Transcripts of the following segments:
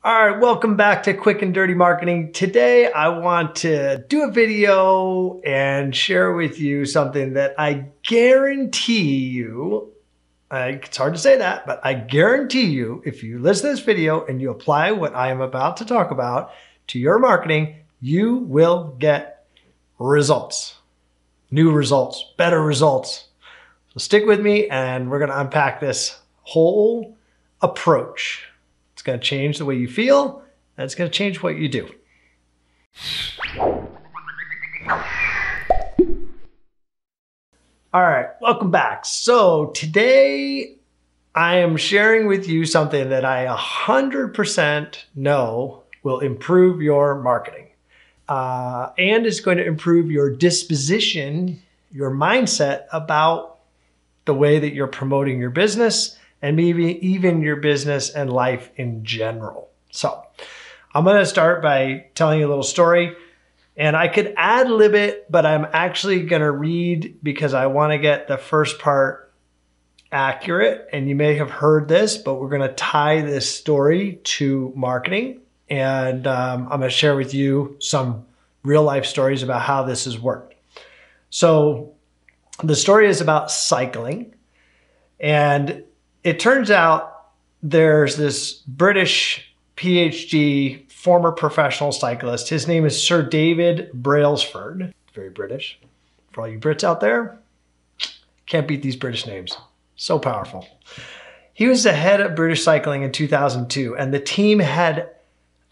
All right, welcome back to Quick and Dirty Marketing. Today, I want to do a video and share with you something that I guarantee you, it's hard to say that, but I guarantee you, if you listen to this video and you apply what I am about to talk about to your marketing, you will get results, new results, better results. So stick with me and we're going to unpack this whole approach. It's going to change the way you feel, and it's going to change what you do. All right, welcome back. So today I am sharing with you something that I 100% know will improve your marketing and is going to improve your disposition, your mindset about the way that you're promoting your business and maybe even your business and life in general. So I'm going to start by telling you a little story, and I could ad-lib it, but I'm actually going to read because I want to get the first part accurate. And you may have heard this, but we're going to tie this story to marketing. And I'm going to share with you some real life stories about how this has worked. So the story is about cycling, and it turns out there's this British PhD, former professional cyclist. His name is Sir David Brailsford. Very British. For all you Brits out there, can't beat these British names. So powerful. He was the head of British cycling in 2002, and the team had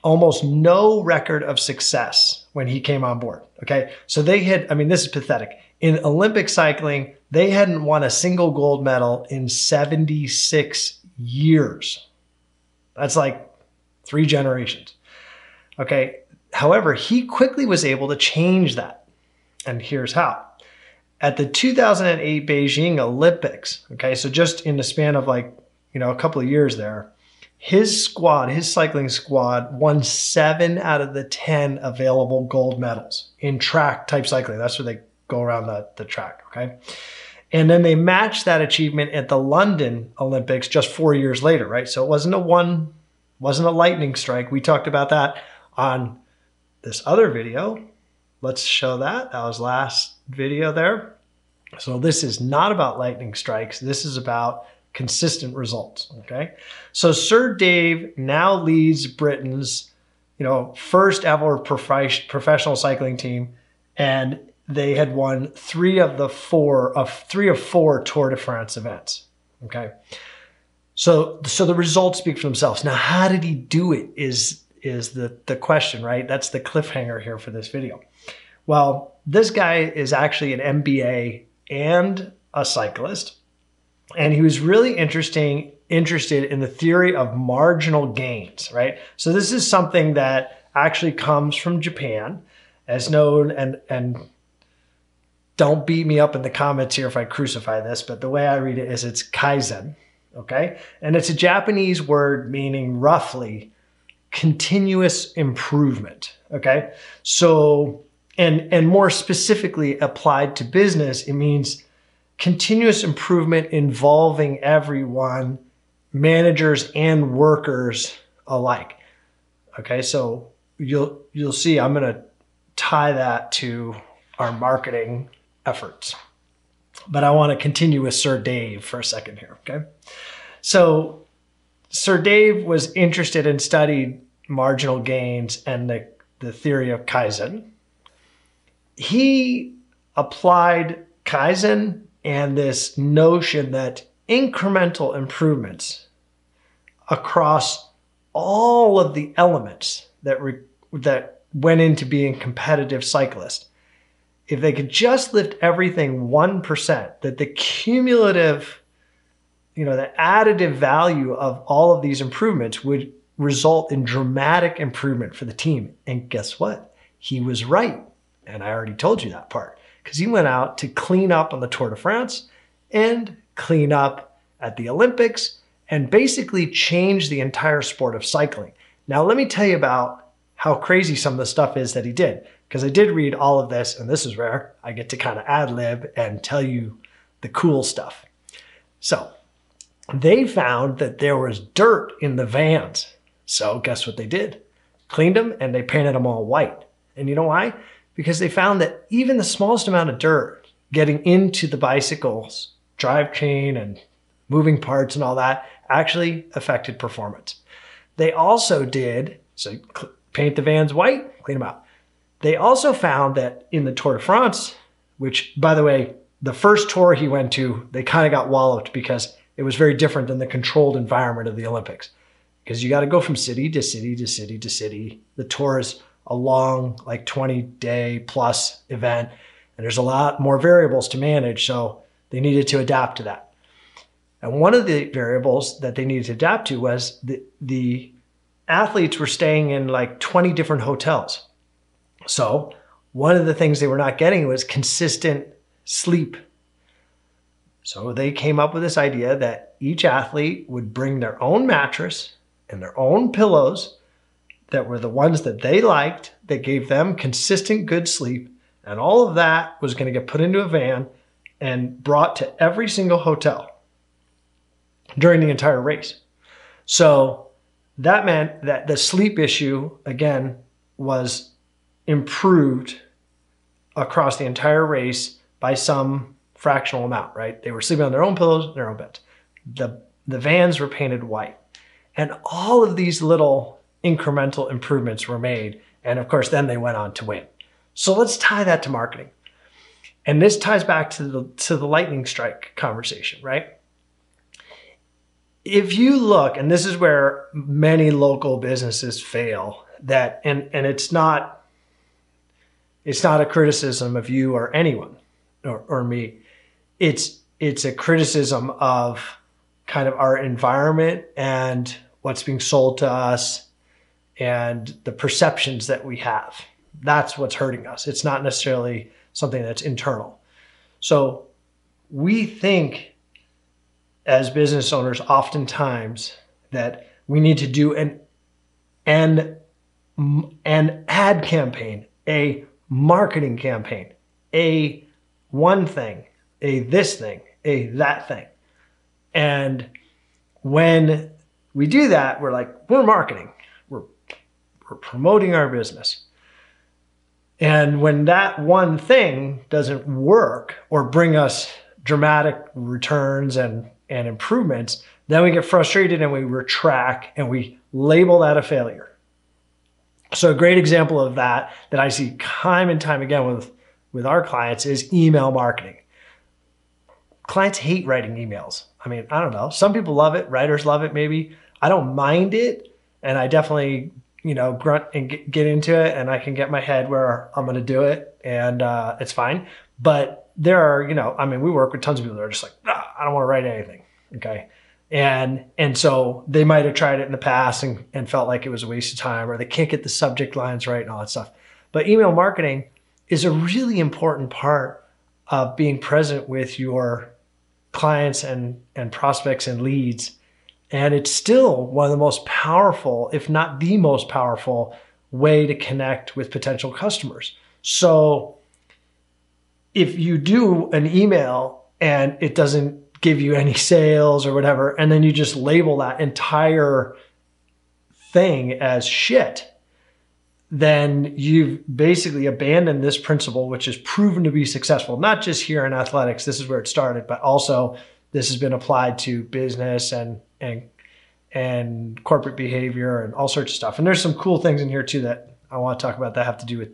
almost no record of success when he came on board. Okay, so they had, this is pathetic. In Olympic cycling, they hadn't won a single gold medal in 76 years. That's like 3 generations. Okay. However, he quickly was able to change that. And here's how. At the 2008 Beijing Olympics, okay, so just in the span of a couple of years there, his squad, his cycling squad, won 7 out of the 10 available gold medals in track type cycling. That's where they go around the track, okay? And then they matched that achievement at the London Olympics just 4 years later, right? So it wasn't a lightning strike. We talked about that on this other video. Let's show that. That was last video there. So this is not about lightning strikes. This is about consistent results, okay? So Sir Dave now leads Britain's, first ever professional cycling team, and they had won 3 of 4 Tour de France events, okay? So the results speak for themselves. Now, how did he do it is the question, right? That's the cliffhanger here for this video. Well, this guy is actually an MBA and a cyclist, and he was really interested in the theory of marginal gains, right? So this is something that actually comes from Japan, as known, and don't beat me up in the comments here if I crucify this, but the way I read it is it's Kaizen, okay? And it's a Japanese word meaning roughly continuous improvement, okay? So, and more specifically applied to business, it means continuous improvement involving everyone, managers and workers alike. Okay, so you'll see I'm going to tie that to our marketing efforts. But I want to continue with Sir Dave for a second here, okay? So Sir Dave was interested and studied marginal gains and the theory of Kaizen. He applied Kaizen and this notion that incremental improvements across all of the elements that went into being a competitive cyclist, if they could just lift everything 1%, that the cumulative, the additive value of all of these improvements would result in dramatic improvement for the team. And guess what? He was right. And I already told you that part, because he went out to clean up on the Tour de France and clean up at the Olympics and basically change the entire sport of cycling. Now, let me tell you about how crazy some of the stuff is that he did, because I did read all of this, and this is where I get to kind of ad-lib and tell you the cool stuff. So they found that there was dirt in the vans So guess what they did? Cleaned them and they painted them all white. And you know why? Because they found that even the smallest amount of dirt getting into the bicycle's drivetrain and moving parts and all that actually affected performance. They also did, so paint the vans white, clean them out. They also found that in the Tour de France, which, by the way, the first tour he went to, they kind of got walloped because it was very different than the controlled environment of the Olympics. Because you got to go from city to city to city to city. The tour is a long, like 20-day plus event, and there's a lot more variables to manage, so they needed to adapt to that. And one of the variables that they needed to adapt to was the athletes were staying in like 20 different hotels. So one of the things they were not getting was consistent sleep. So they came up with this idea that each athlete would bring their own mattress and their own pillows that were the ones that they liked, that gave them consistent good sleep. And all of that was going to get put into a van and brought to every single hotel during the entire race. So that meant that the sleep issue, again, was improved across the entire race by some fractional amount, right? They were sleeping on their own pillows, their own beds. The vans were painted white. And all of these little incremental improvements were made. And of course, then they went on to win. So let's tie that to marketing. And this ties back to the lightning strike conversation, right? If you look, and this is where many local businesses fail, that and it's not a criticism of you or anyone or me. It's a criticism of kind of our environment and what's being sold to us and the perceptions that we have. That's what's hurting us. It's not necessarily something that's internal. So we think as business owners oftentimes that we need to do an ad campaign, a marketing campaign, a one thing, a this thing, a that thing. And when we do that, we're like, we're marketing. We're promoting our business. And when that one thing doesn't work or bring us dramatic returns and improvements, then we get frustrated and we retract and we label that a failure. So a great example of that I see time and time again with our clients is email marketing. Clients hate writing emails. I mean, I don't know. Some people love it. Writers love it maybe. I don't mind it. And I definitely, grunt and get into it, and I can get my head where I'm going to do it, and it's fine. But there are, we work with tons of people that are just like, I don't want to write anything. Okay. And so they might have tried it in the past and felt like it was a waste of time, or they can't get the subject lines right and all that stuff. But email marketing is a really important part of being present with your clients and prospects and leads. And it's still one of the most powerful, if not the most powerful way to connect with potential customers. So if you do an email and it doesn't give you any sales or whatever, and then you just label that entire thing as shit, then you've basically abandoned this principle, which is proven to be successful, not just here in athletics, this is where it started, but also this has been applied to business and corporate behavior and all sorts of stuff. And there's some cool things in here too that I want to talk about that have to do with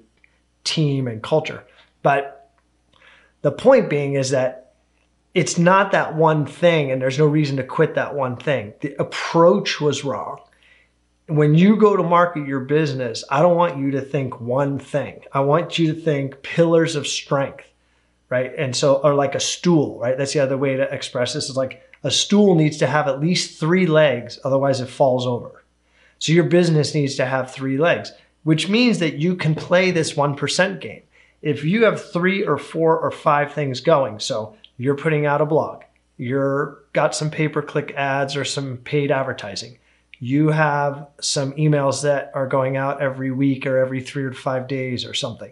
team and culture. But the point being is that it's not that one thing, and there's no reason to quit that one thing. The approach was wrong. When you go to market your business, I don't want you to think one thing. I want you to think pillars of strength, right? And so, or like a stool, right? That's the other way to express this. Is like a stool needs to have at least 3 legs, otherwise it falls over. So your business needs to have 3 legs, which means that you can play this 1% game. If you have 3 or 4 or 5 things going, so you're putting out a blog, you're got some pay-per-click ads or some paid advertising, you have some emails that are going out every week or every 3 or 5 days or something,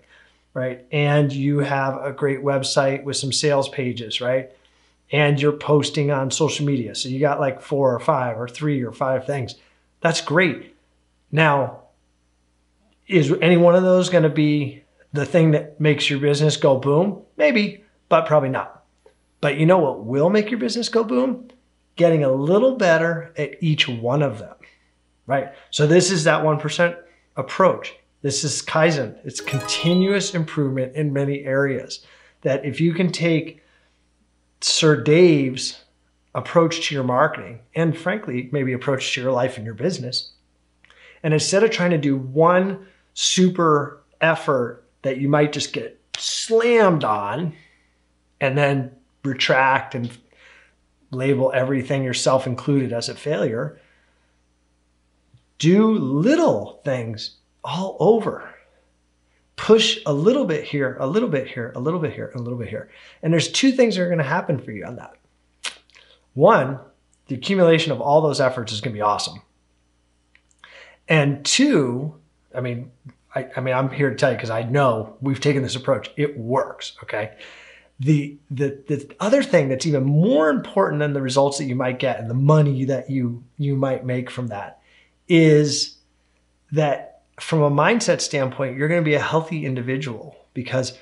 right? And you have a great website with some sales pages, right? And you're posting on social media. So you got like 4 or 5 or 3 or 5 things. That's great. Now, is any one of those going to be the thing that makes your business go boom? Maybe, but probably not. But you know what will make your business go boom? Getting a little better at each one of them, right? So this is that 1% approach. This is Kaizen. It's continuous improvement in many areas. That if you can take Sir Dave's approach to your marketing, and frankly, maybe approach to your life and your business, and instead of trying to do one super effort that you might just get slammed on and then retract and label everything, yourself included, as a failure, do little things all over. Push a little bit here, a little bit here, a little bit here, a little bit here. And there's two things that are going to happen for you on that. One, the accumulation of all those efforts is going to be awesome. And two, I'm here to tell you because I know we've taken this approach. It works, okay? The other thing that's even more important than the results that you might get and the money that you might make from that is that from a mindset standpoint, you're going to be a healthy individual because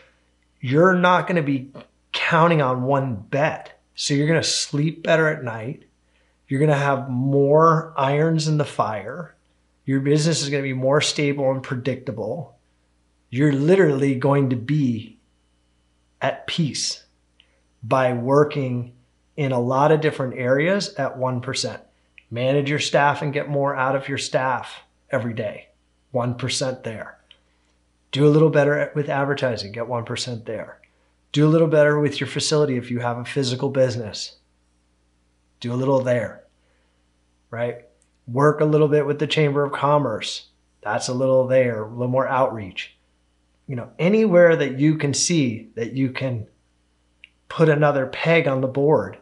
you're not going to be counting on one bet. So you're going to sleep better at night. You're going to have more irons in the fire. Your business is going to be more stable and predictable. You're literally going to be at peace by working in a lot of different areas at 1%. Manage your staff and get more out of your staff every day. 1% there. Do a little better with advertising, get 1% there. Do a little better with your facility if you have a physical business. Do a little there, right? Work a little bit with the Chamber of Commerce. That's a little there, a little more outreach. Anywhere that you can see that you can put another peg on the board,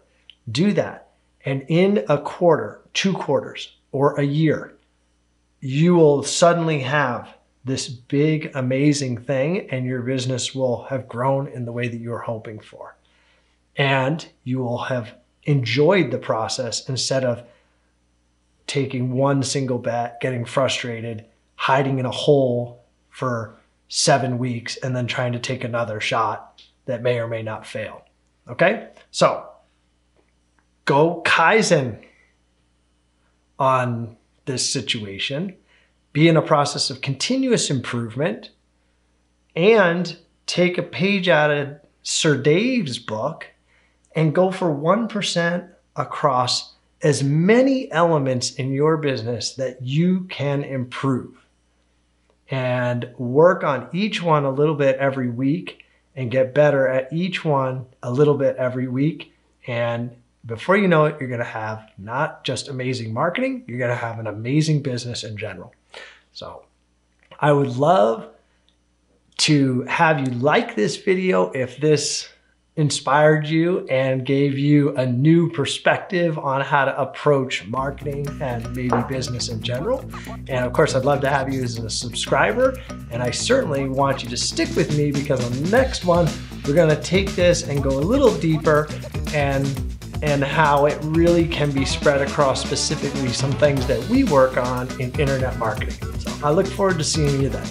do that. And in a quarter, 2 quarters, or a year, you will suddenly have this big, amazing thing, and your business will have grown in the way that you're hoping for. And you will have enjoyed the process instead of taking one single bet, getting frustrated, hiding in a hole for 7 weeks, and then trying to take another shot that may or may not fail. Okay? So go Kaizen on this situation. Be in a process of continuous improvement and take a page out of Sir Dave's book and go for 1% across as many elements in your business that you can improve, and work on each one a little bit every week and get better at each one a little bit every week. And before you know it, you're going to have not just amazing marketing, you're going to have an amazing business in general. So I would love to have you like this video if this inspired you and gave you a new perspective on how to approach marketing and maybe business in general. And of course, I'd love to have you as a subscriber. And I certainly want you to stick with me because on the next one, we're going to take this and go a little deeper and how it really can be spread across specifically some things that we work on in internet marketing. So I look forward to seeing you then.